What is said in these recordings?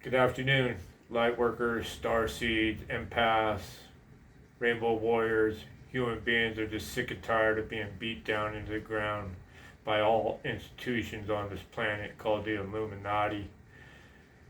Good afternoon, Lightworkers, Starseeds, Empaths, Rainbow Warriors. Human beings are just sick and tired of being beat down into the ground by all institutions on this planet called the Illuminati.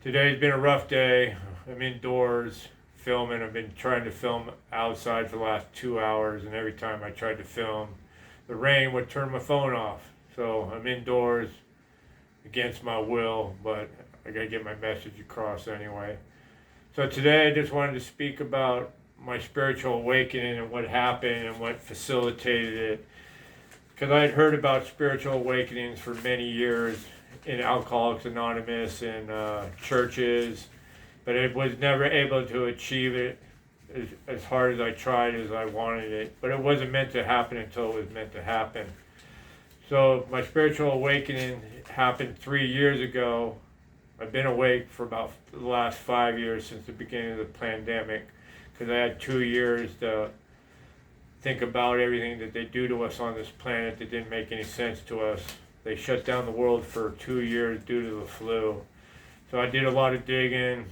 Today's been a rough day. I'm indoors filming. I've been trying to film outside for the last 2 hours, and every time I tried to film, the rain would turn my phone off. So I'm indoors against my will, but I gotta get my message across anyway. So today I just wanted to speak about my spiritual awakening and what happened and what facilitated it. Because I had heard about spiritual awakenings for many years in Alcoholics Anonymous and churches, but I was never able to achieve it as hard as I tried as I wanted it. But it wasn't meant to happen until it was meant to happen. So my spiritual awakening happened 3 years ago. I've been awake for about the last 5 years since the beginning of the pandemic, because I had 2 years to think about everything that they do to us on this planet that didn't make any sense to us. They shut down the world for 2 years due to the flu. So I did a lot of digging,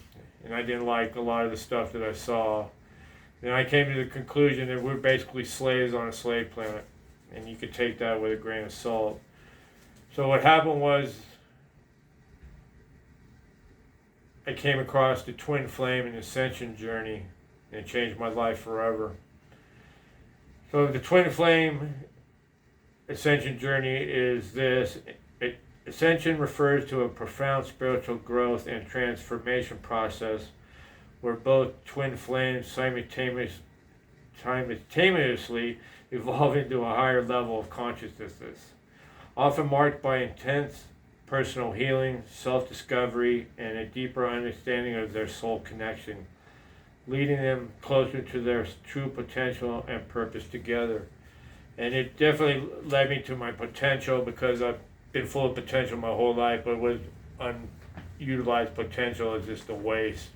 and I didn't like a lot of the stuff that I saw. Then I came to the conclusion that we're basically slaves on a slave planet, and you could take that with a grain of salt. So what happened was, I came across the twin flame and ascension journey, and it changed my life forever. So the twin flame ascension journey is this. Ascension refers to a profound spiritual growth and transformation process where both twin flames simultaneously evolve into a higher level of consciousness, often marked by intense personal healing, self-discovery, and a deeper understanding of their soul connection, leading them closer to their true potential and purpose together. And it definitely led me to my potential, because I've been full of potential my whole life, but with unutilized potential is just a waste.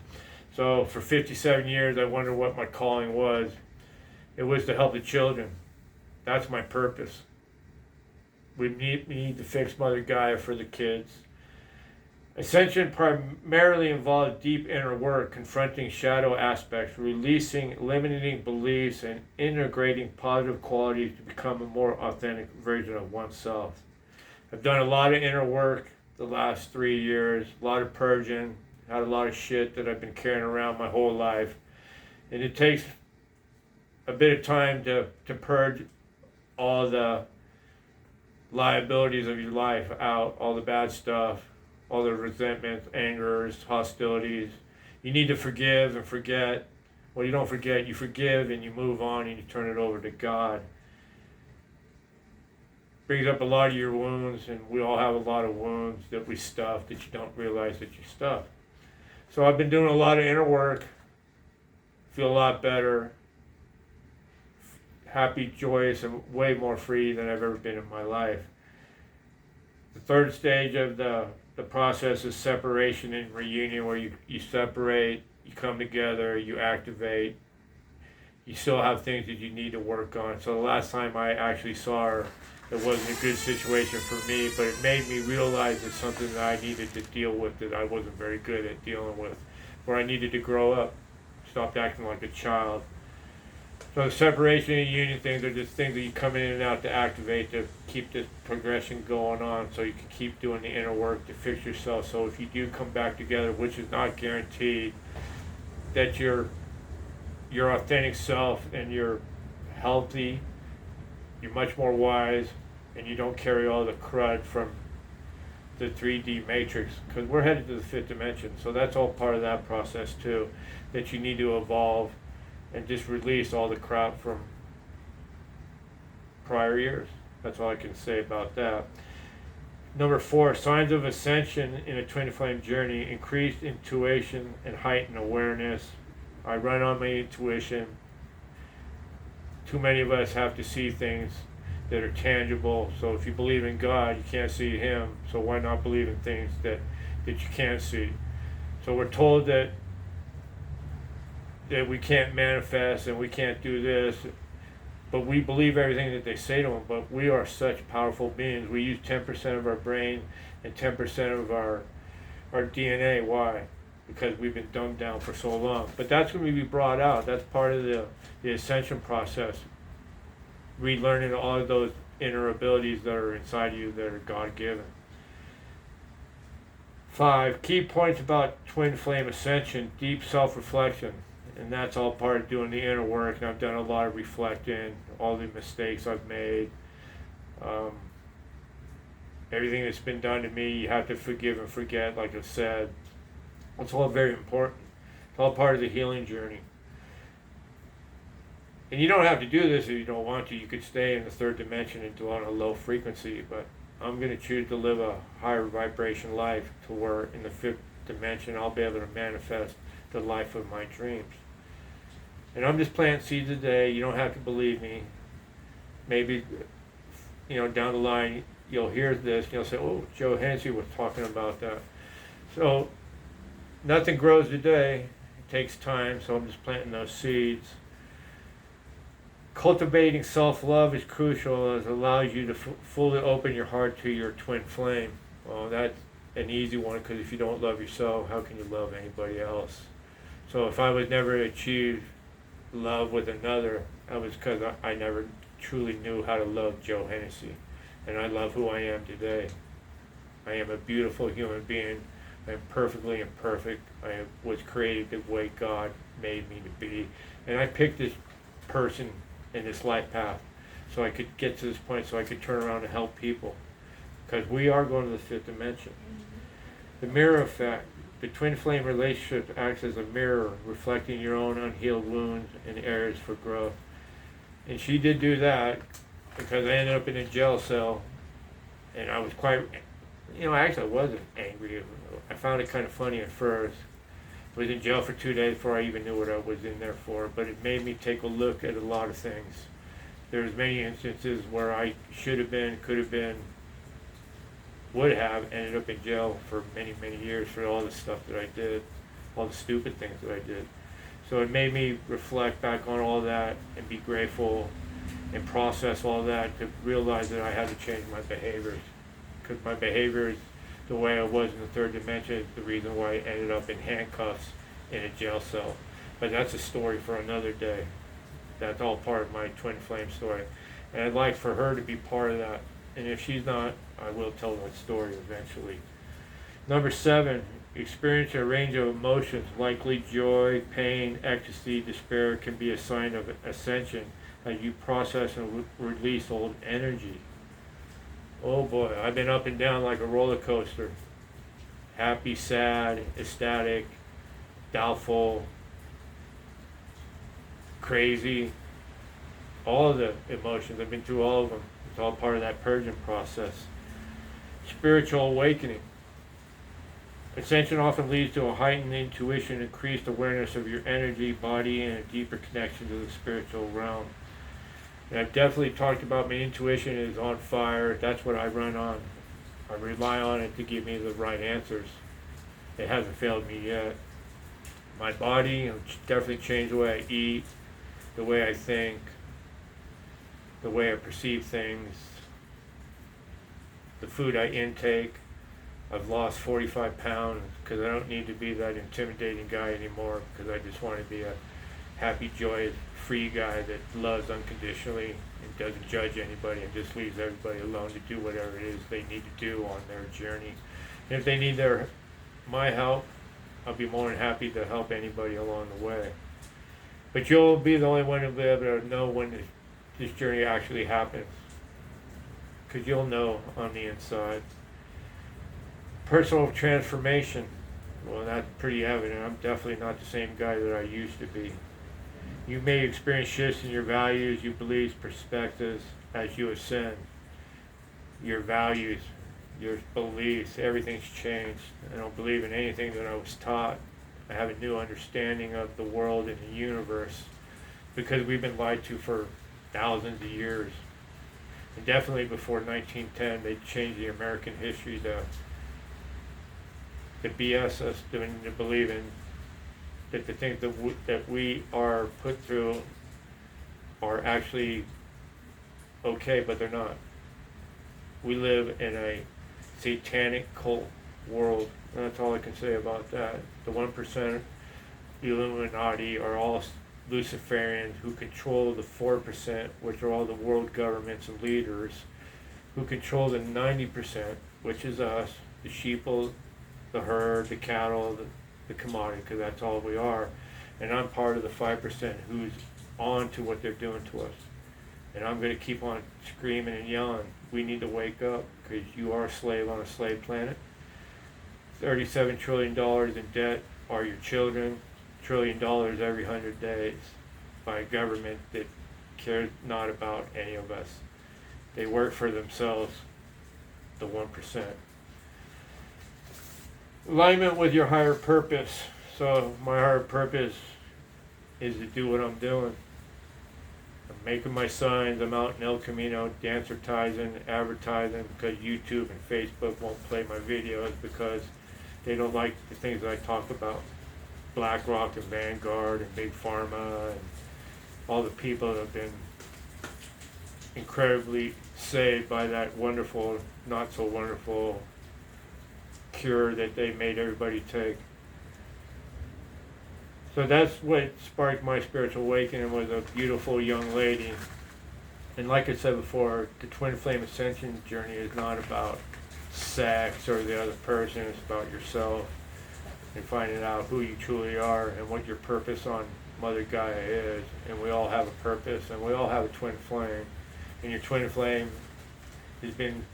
So for 57 years, I wondered what my calling was. It was to help the children. That's my purpose. We need to fix Mother Gaia for the kids. Ascension primarily involves deep inner work, confronting shadow aspects, releasing limiting beliefs, and integrating positive qualities to become a more authentic version of oneself. I've done a lot of inner work the last 3 years, a lot of purging, had a lot of shit that I've been carrying around my whole life. And it takes a bit of time to purge all the liabilities of your life out, all the bad stuff, all the resentments, angers, hostilities. You need to forgive and forget. Well, you don't forget, you forgive and you move on and you turn it over to God. Brings up a lot of your wounds, and we all have a lot of wounds that we stuff that you don't realize that you stuff. So I've been doing a lot of inner work, feel a lot better, happy, joyous, and way more free than I've ever been in my life. The third stage of the process is separation and reunion, where you separate, you come together, you activate. You still have things that you need to work on. So the last time I actually saw her, it wasn't a good situation for me, but it made me realize it's something that I needed to deal with that I wasn't very good at dealing with, where I needed to grow up, stop acting like a child. So the separation and union things are just things that you come in and out to activate, to keep this progression going on, so you can keep doing the inner work to fix yourself. So if you do come back together, which is not guaranteed, that your authentic self and you're healthy, you're much more wise, and you don't carry all the crud from the 3D matrix, because we're headed to the fifth dimension. So that's all part of that process too, that you need to evolve and just release all the crap from prior years. That's all I can say about that. Number 4, signs of ascension in a twin flame journey: increased intuition and heightened awareness. I run on my intuition. Too many of us have to see things that are tangible. So if you believe in God, you can't see Him. So why not believe in things that you can't see? So we're told that we can't manifest and we can't do this, but we believe everything that they say to them. But we are such powerful beings. We use 10% of our brain and 10% of our DNA. Why? because we've been dumbed down for so long. But that's going to be brought out. That's part of the ascension process. Relearning all of those inner abilities that are inside of you that are God-given. 5, key points about twin flame ascension: deep self-reflection. And that's all part of doing the inner work. And I've done a lot of reflecting, all the mistakes I've made. Everything that's been done to me, you have to forgive and forget, like I said. It's all very important. It's all part of the healing journey. And you don't have to do this if you don't want to. You could stay in the third dimension and do it on a low frequency, but I'm going to choose to live a higher vibration life to where in the fifth dimension I'll be able to manifest the life of my dreams. And I'm just planting seeds today. You don't have to believe me. Maybe, down the line you'll hear this and you'll say, oh, Joe Hennessy was talking about that. So nothing grows today. It takes time, so I'm just planting those seeds. Cultivating self-love is crucial, as it allows you to fully open your heart to your twin flame. Well, that's an easy one, because if you don't love yourself, how can you love anybody else? So if I would never achieve love with another, that was because I never truly knew how to love Joe Hennessy. And I love who I am today. I am a beautiful human being. I am perfectly imperfect. I was created the way God made me to be. And I picked this person in this life path so I could get to this point, so I could turn around and help people. Because we are going to the fifth dimension. The mirror effect. The twin flame relationship acts as a mirror, reflecting your own unhealed wounds and areas for growth. And she did do that, because I ended up in a jail cell, and I was quite, actually I wasn't angry. I found it kind of funny at first. I was in jail for 2 days before I even knew what I was in there for, but it made me take a look at a lot of things. There's many instances where I should have been, could have been, would have ended up in jail for many, many years for all the stuff that I did, all the stupid things that I did. So it made me reflect back on all that and be grateful and process all that, to realize that I had to change my behaviors. Because my behaviors, the way I was in the third dimension, is the reason why I ended up in handcuffs in a jail cell. But that's a story for another day. That's all part of my twin flame story. And I'd like for her to be part of that. And if she's not, I will tell that story eventually. Number 7, experience a range of emotions, likely joy, pain, ecstasy, despair, can be a sign of ascension as you process and release old energy. Oh boy, I've been up and down like a roller coaster. Happy, sad, ecstatic, doubtful, crazy. All of the emotions, I've been through all of them. It's all part of that purging process. Spiritual awakening. Ascension often leads to a heightened intuition, increased awareness of your energy, body, and a deeper connection to the spiritual realm. And I've definitely talked about my intuition is on fire. That's what I run on. I rely on it to give me the right answers. It hasn't failed me yet. My body, I've definitely changed the way I eat, the way I think, the way I perceive things, the food I intake. I've lost 45 pounds because I don't need to be that intimidating guy anymore, because I just want to be a happy, joyous, free guy that loves unconditionally and doesn't judge anybody and just leaves everybody alone to do whatever it is they need to do on their journey. And if they need my help, I'll be more than happy to help anybody along the way. But you'll be the only one who'll be able to know when this journey actually happens, because you'll know on the inside. Personal transformation. Well, that's pretty evident. I'm definitely not the same guy that I used to be. You may experience shifts in your values, your beliefs, perspectives as you ascend. Your values, your beliefs, everything's changed. I don't believe in anything that I was taught. I have a new understanding of the world and the universe, because we've been lied to for thousands of years. And definitely before 1910, they changed the American history to BS us to believe in that the things that we are put through are actually okay, but they're not. We live in a satanic cult world. And that's all I can say about that. The 1%, the Illuminati, are all Luciferians who control the 4%, which are all the world governments and leaders, who control the 90%, which is us, the sheeple, the herd, the cattle, the commodity, because that's all we are. And I'm part of the 5% who's on to what they're doing to us. And I'm going to keep on screaming and yelling. We need to wake up, because you are a slave on a slave planet. $37 trillion in debt are your children. $1 trillion every 100 days by a government that cares not about any of us. They work for themselves, the 1%. Alignment with your higher purpose. So my higher purpose is to do what I'm doing. I'm making my signs. I'm out in El Camino, dancertising, advertising, because YouTube and Facebook won't play my videos because they don't like the things that I talk about. BlackRock and Vanguard and Big Pharma and all the people that have been incredibly saved by that wonderful, not so wonderful cure that they made everybody take. So that's what sparked my spiritual awakening, was a beautiful young lady. And like I said before, the Twin Flame Ascension journey is not about sex or the other person. It's about yourself and finding out who you truly are and what your purpose on Mother Gaia is. And we all have a purpose, and we all have a twin flame. And your twin flame has been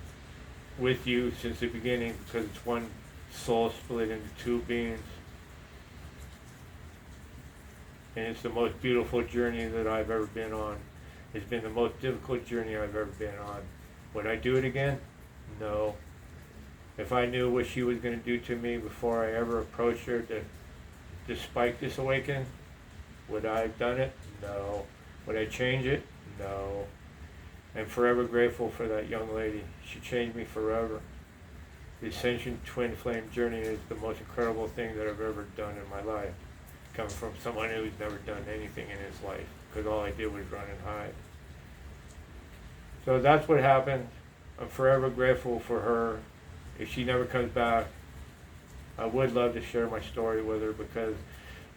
with you since the beginning, because it's one soul split into two beings. And it's the most beautiful journey that I've ever been on. It's been the most difficult journey I've ever been on. Would I do it again? No. If I knew what she was going to do to me before I ever approached her to spike this awakening, would I have done it? No. Would I change it? No. I'm forever grateful for that young lady. She changed me forever. The Ascension Twin Flame journey is the most incredible thing that I've ever done in my life. Coming from someone who's never done anything in his life, because all I did was run and hide. So that's what happened. I'm forever grateful for her. If she never comes back, I would love to share my story with her, because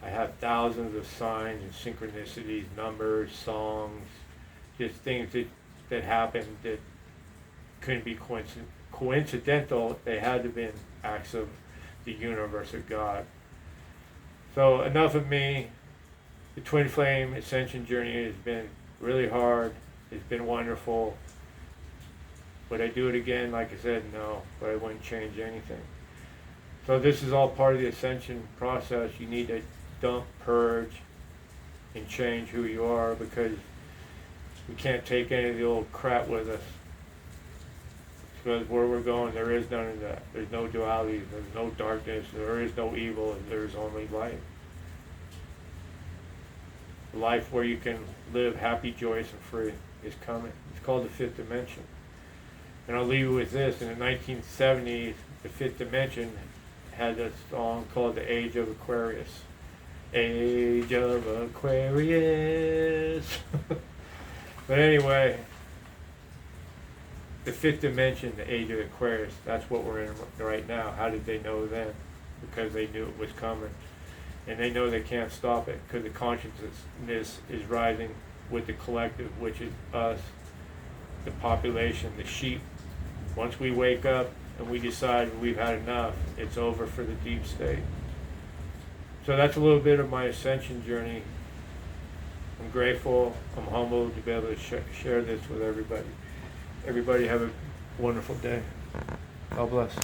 I have thousands of signs and synchronicities, numbers, songs, just things that happened that couldn't be coincidental. They had to have been acts of the universe or God. So enough of me. The Twin Flame Ascension journey has been really hard. It's been wonderful. Would I do it again? Like I said, no, but I wouldn't change anything. So this is all part of the Ascension process. You need to dump, purge, and change who you are, because we can't take any of the old crap with us. Because where we're going, there is none of that. There's no duality, there's no darkness, there is no evil, and there's only light. A life where you can live happy, joyous, and free is coming. It's called the fifth dimension. And I'll leave you with this. In the 1970s, the fifth dimension had a song called The Age of Aquarius. Age of Aquarius. But anyway, the fifth dimension, the age of Aquarius, that's what we're in right now. How did they know then? Because they knew it was coming. And they know they can't stop it, because the consciousness is rising with the collective, which is us, the population, the sheep. Once we wake up and we decide we've had enough, it's over for the deep state. So that's a little bit of my ascension journey. I'm grateful, I'm humbled to be able to share this with everybody. Everybody have a wonderful day. God bless.